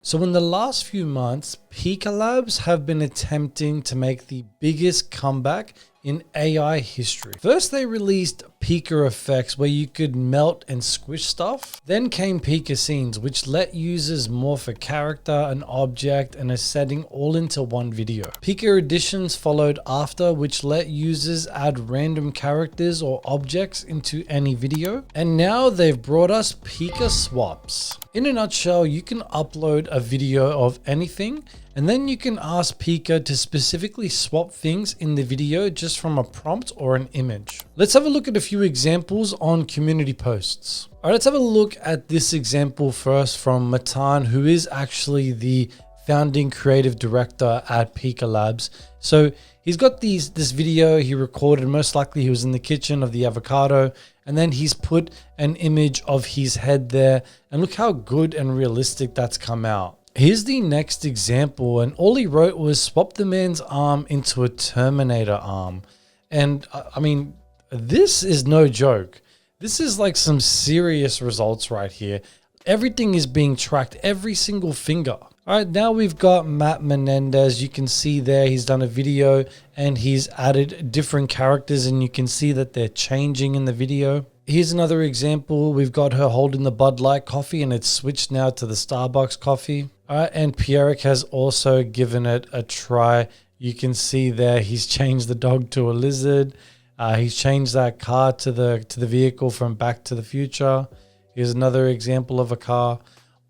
So in the last few months, Pika Labs have been attempting to make the biggest comeback in AI history. First, they released Pika effects where you could melt and squish stuff. Then came Pika scenes, which let users morph a character, an object, and a setting all into one video. Pika editions followed after, which let users add random characters or objects into any video. And now they've brought us Pika Swaps. In a nutshell, you can upload a video of anything, and then you can ask Pika to specifically swap things in the video just from a prompt or an image. Let's have a look at a few examples on community posts. All right, let's have a look at this example first from Matan, who is actually the founding creative director at Pika Labs. So he's got this video he recorded, most likely he was in the kitchen of the avocado, and then he's put an image of his head there, and look how good and realistic that's come out. Here's the next example, and all he wrote was swap the man's arm into a Terminator arm. And I mean, this is no joke. This is like some serious results right here. Everything is being tracked, every single finger. All right, now we've got Matt Menendez. You can see there he's done a video and he's added different characters, and you can see that they're changing in the video. Here's another example. We've got her holding the Bud Light coffee and it's switched now to the Starbucks coffee. All right, and Pierrick has also given it a try. You can see there he's changed the dog to a lizard. He's changed that car to the vehicle from Back to the Future. Here's another example of a car.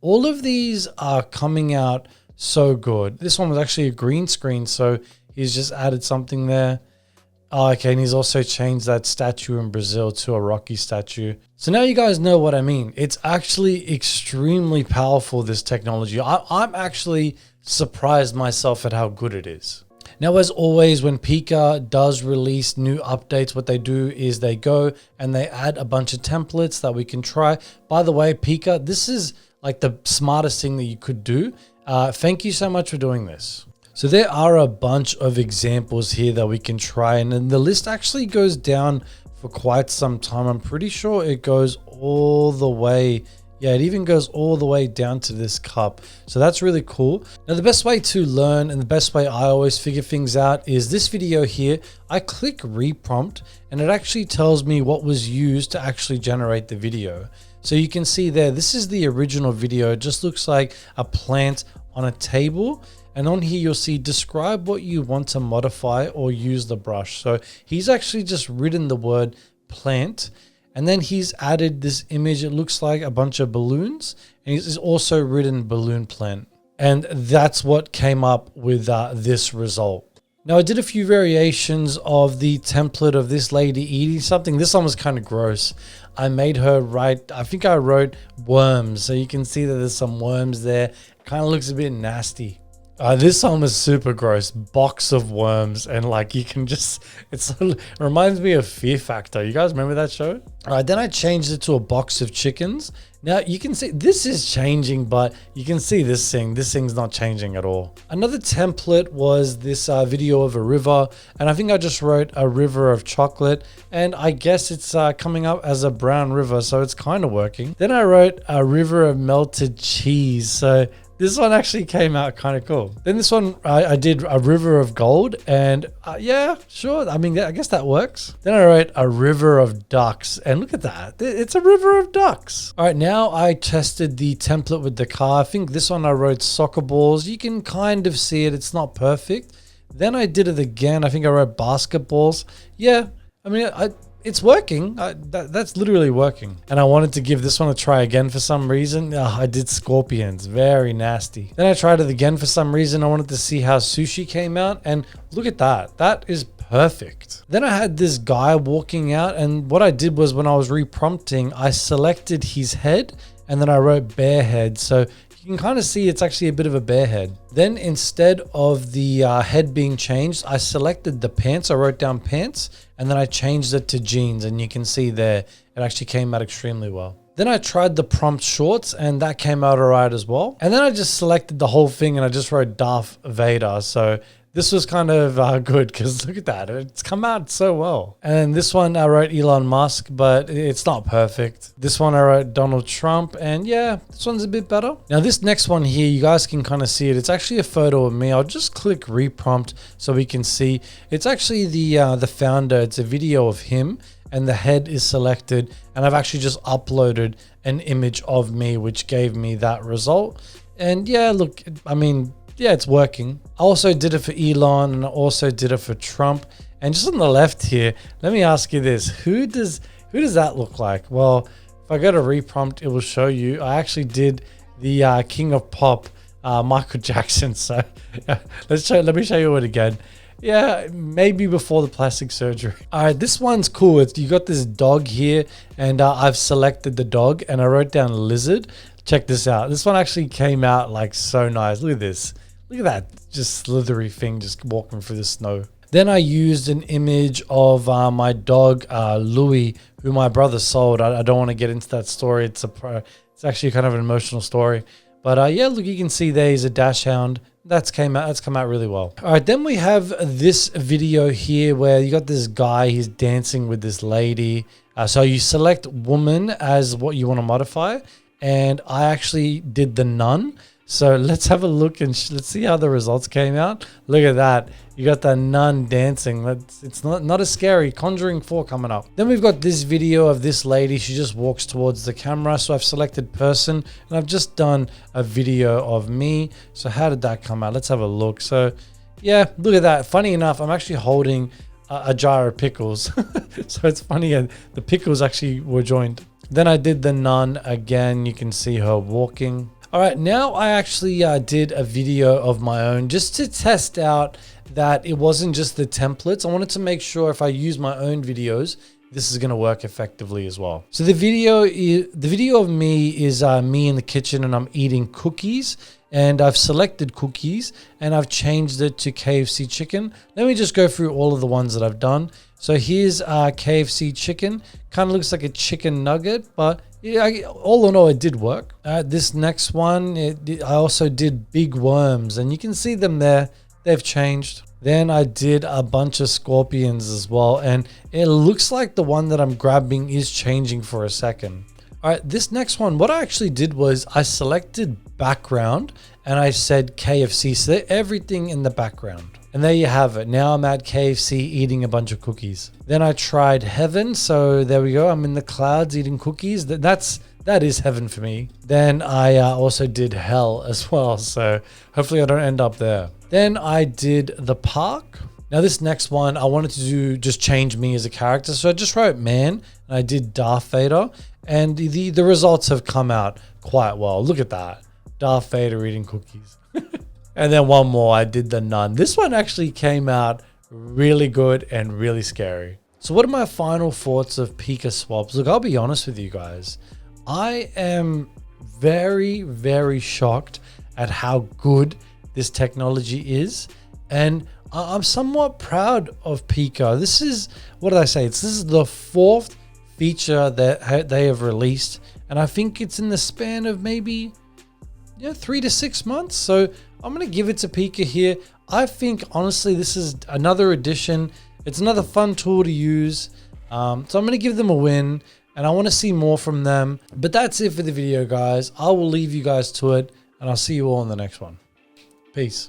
All of these are coming out so good. This one was actually a green screen, so he's just added something there. Oh, okay, and he's also changed that statue in Brazil to a Rocky statue. So now you guys know what I mean. It's actually extremely powerful, this technology. I'm actually surprised myself at how good it is. Now, as always, when Pika does release new updates, what they do is they go and they add a bunch of templates that we can try. By the way, Pika, this is like the smartest thing that you could do. Thank you so much for doing this. So there are a bunch of examples here that we can try, and then the list actually goes down for quite some time. I'm pretty sure it goes all the way. Yeah, it even goes all the way down to this cup. So that's really cool. Now, the best way to learn and the best way I always figure things out is this video here. I click reprompt and it actually tells me what was used to actually generate the video. So you can see there, this is the original video. It just looks like a plant on a table. And on here, you'll see describe what you want to modify or use the brush. So he's actually just written the word plant, and then he's added this image. It looks like a bunch of balloons, and he's also written balloon plant. And that's what came up with this result. Now, I did a few variations of the template of this lady eating something. This one was kind of gross. I made her write, I think I wrote worms. So you can see that there's some worms there. Kind of looks a bit nasty. This one was super gross, box of worms, and like you can just, it reminds me of Fear Factor. You guys remember that show? All right, then I changed it to a box of chickens. Now you can see this is changing, but you can see this thing's not changing at all. Another template was this video of a river, and I think I just wrote a river of chocolate, and I guess it's coming up as a brown river, so it's kind of working. Then I wrote a river of melted cheese, so this one actually came out kind of cool. Then this one, I did a river of gold, and yeah, sure. I mean, I guess that works. Then I wrote a river of ducks, and look at that. It's a river of ducks. All right, now I tested the template with the car. I think this one I wrote soccer balls. You can kind of see it. It's not perfect. Then I did it again. I think I wrote basketballs. Yeah, I mean, it's working. That's literally working. And I wanted to give this one a try again for some reason. I did scorpions, very nasty. Then I tried it again for some reason. I wanted to see how sushi came out, and look at that. That is perfect. Then I had this guy walking out, and what I did was when I was reprompting, I selected his head and then I wrote bear head. So you can kind of see it's actually a bit of a bear head. Then instead of the head being changed, I selected the pants. I wrote down pants, and then I changed it to jeans, and you can see there, it actually came out extremely well. Then I tried the prompt shorts, and that came out all right as well. And then I just selected the whole thing and I just wrote Darth Vader. So this was kind of good because look at that. It's come out so well. And this one I wrote Elon Musk, but it's not perfect. This one I wrote Donald Trump, and yeah, this one's a bit better. Now this next one here, you guys can kind of see it. It's actually a photo of me. I'll just click reprompt so we can see. It's actually the founder. It's a video of him, and the head is selected, and I've actually just uploaded an image of me, which gave me that result. And yeah, look, I mean, yeah, it's working. I also did it for Elon, and I also did it for Trump. And just on the left here, let me ask you this: who does that look like? Well, if I go to reprompt, it will show you. I actually did the King of Pop, Michael Jackson. So let me show you it again. Yeah, maybe before the plastic surgery. All right, this one's cool. You got this dog here, and I've selected the dog, and I wrote down lizard. Check this out. This one actually came out like so nice. Look at this. Look at that, just slithery thing just walking through the snow. Then I used an image of my dog, Louis, who my brother sold. I don't want to get into that story. It's actually kind of an emotional story. But yeah, look, you can see there he's a dash hound. That's come out really well. All right, then we have this video here where you got this guy, he's dancing with this lady. So you select woman as what you want to modify. And I actually did the nun. So let's have a look and let's see how the results came out. Look at that. You got the nun dancing. It's not as scary. Conjuring 4 coming up. Then we've got this video of this lady. She just walks towards the camera. So I've selected person, and I've just done a video of me. So how did that come out? Let's have a look. So yeah, look at that. Funny enough, I'm actually holding a jar of pickles. So it's funny. The pickles actually were joined. Then I did the nun again. You can see her walking. All right, now I actually did a video of my own just to test out that it wasn't just the templates. I wanted to make sure if I use my own videos, this is going to work effectively as well. So the video of me is me in the kitchen, and I'm eating cookies, and I've selected cookies, and I've changed it to KFC chicken. Let me just go through all of the ones that I've done. So here's KFC chicken. Kind of looks like a chicken nugget, but yeah, all in all, it did work. This next one, I also did big worms, and you can see them there. They've changed. Then I did a bunch of scorpions as well, and it looks like the one that I'm grabbing is changing for a second. All right, this next one, what I actually did was I selected background, and I said KFC, so everything in the background. And there you have it. Now I'm at KFC eating a bunch of cookies. Then I tried heaven. So there we go. I'm in the clouds eating cookies. That is heaven for me. Then I also did hell as well. So hopefully I don't end up there. Then I did the park. Now this next one, I wanted to just change me as a character. So I just wrote man, and I did Darth Vader. And the results have come out quite well. Look at that. Darth Vader eating cookies. And then one more, I did the nun. This one actually came out really good and really scary. So what are my final thoughts of Pika Swaps? Look, I'll be honest with you guys. I am very, very shocked at how good this technology is. And I'm somewhat proud of Pika. This is, what did I say? This is the 4th feature that they have released. And I think it's in the span of maybe 3 to 6 months. So I'm going to give it to Pika here. I think, honestly, this is another addition. It's another fun tool to use. So I'm going to give them a win, and I want to see more from them. But that's it for the video, guys. I will leave you guys to it, and I'll see you all in the next one. Peace.